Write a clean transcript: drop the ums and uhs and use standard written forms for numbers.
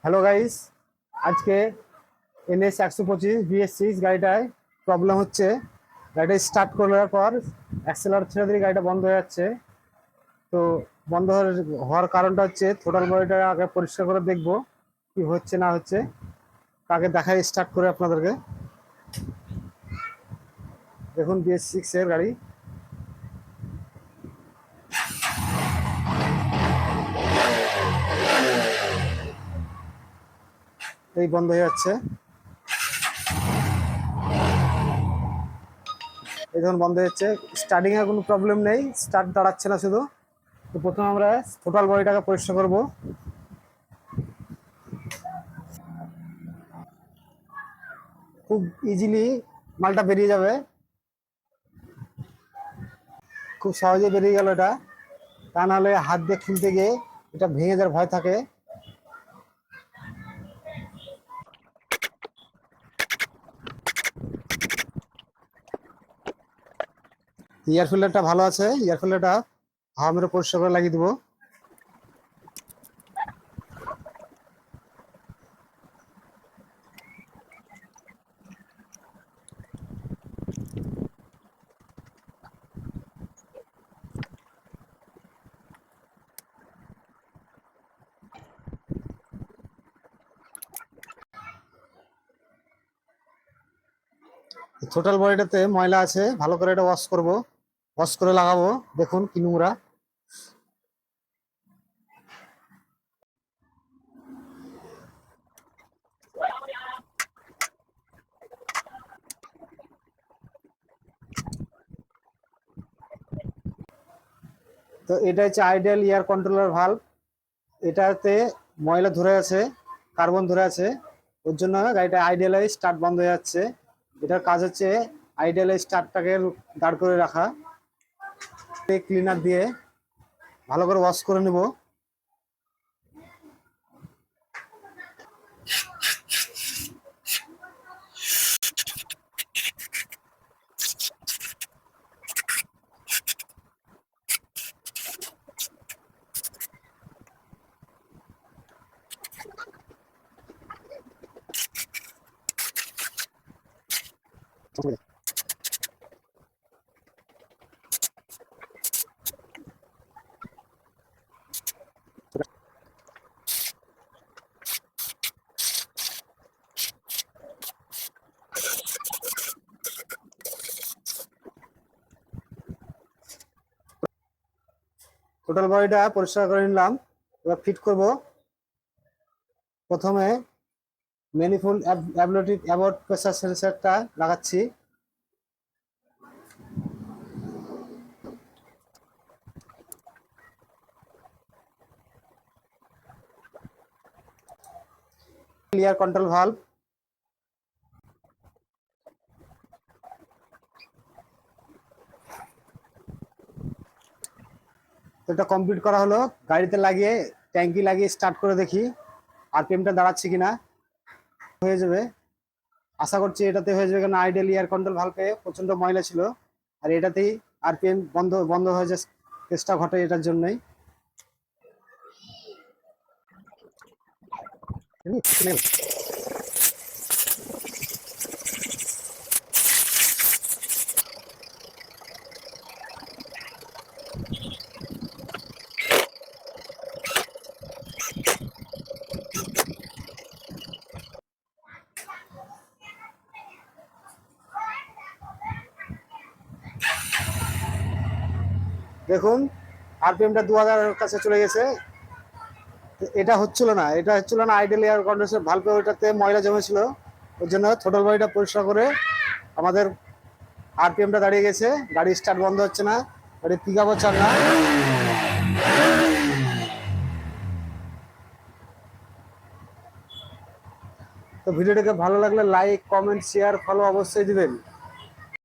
Hello guys, আজকে NS 125 BS6 গাড়িটায় problem হচ্ছে। গাড়িটা স্টার্ট করার পর অ্যাক্সেলার ছেড়ে দিয়ে গাড়িটা বন্ধ হয়ে যাচ্ছে। তো বন্ধ হওয়ার কারণটা হচ্ছে থ্রোটল বডিটা আগে পরিষ্কার করে দেখবো কি হচ্ছে না হচ্ছে। আগে দেখাই স্টার্ট করে আপনাদেরকে। দেখুন BS6 এর গাড়ি, এই বন্ধ হয়ে যাচ্ছে। এই ধরুন বন্ধ হয়ে যাচ্ছে। স্টার্টিং এর কোনো প্রবলেম নেই, স্টার্ট দাঁড়াচ্ছে না শুধু। তো প্রথমে আমরা থ্রোটল বডিটাকে পরিষ্কার করবো। খুব ইজিলি মালটা বেরিয়ে যাবে, খুব সহজে বেরিয়ে গেল এটা। তা নাহলে হাত দিয়ে খুলতে গিয়ে এটা ভেঙে যাওয়ার ভয় থাকে। এয়ার ফিল্টারটা ভালো আছে, এয়ার ফিল্টারটা হাওয়া মেরে পরিষ্কার করে লাগিয়ে দেবো। টোটাল বডিটাতে ময়লা আছে, ভালো করে এটা ওয়াশ করব, ওয়াশ করে লাগাবো। দেখুন কি নোংরা। তো এটা হচ্ছে আইডিয়াল এয়ার কন্ট্রোলার ভালভ। এটাতে ময়লা ধরে আছে, কার্বন ধরে আছে, ওর জন্য গাড়িটা আইডিয়াল স্টার্ট বন্ধ হয়ে যাচ্ছে। এটার কাজ হচ্ছে আইডিয়াল স্টার্টটাকে দাঁড় করে রাখা। ক্লিনার দিয়ে ভালো করে ওয়াশ করে নেব। টোটাল বডিটা পরিষ্কার করে নিলাম, এবার ফিট করব। প্রথমে ম্যানিফোল্ড অ্যাবলেটিভ অ্যাবর্ট প্রেসার সেন্সরটা লাগাচ্ছি। এয়ার কন্ট্রোল ভালভ, এটা কমপ্লিট করা হলো। গাড়িতে লাগিয়ে ট্যাঙ্কি লাগিয়ে স্টার্ট করে দেখি আরপিএমটা দাঁড়াচ্ছে কিনা। হয়ে যাবে, আশা করছি এটাতে হয়ে যাবে, কারণ আইডিয়াল এয়ার কন্ট্রোল ভালভে প্রচন্ড ময়লা ছিল। আর এটাতেই আরপিএম বন্ধ বন্ধ হয়ে যায়, কেসটা ঘটে এটার জন্যই। দেখুন আরপিএমটা 2000-এর কাছে চলে গেছে। এটা হচ্ছিল না আইডিয়াল এয়ার কন্ডিশন ভালভে, ওইটাতে ময়লা জমেছিল। ওর জন্য থ্রোটল বডিটা পরিষ্কার করে আমাদের আরপিএমটা দাঁড়িয়ে গেছে। গাড়ি স্টার্ট বন্ধ হচ্ছে না, গাড়ি পিক আপ হচ্ছে না। তো ভিডিওটাকে ভালো লাগলে লাইক, কমেন্ট, শেয়ার, ফলো অবশ্যই দিবেন।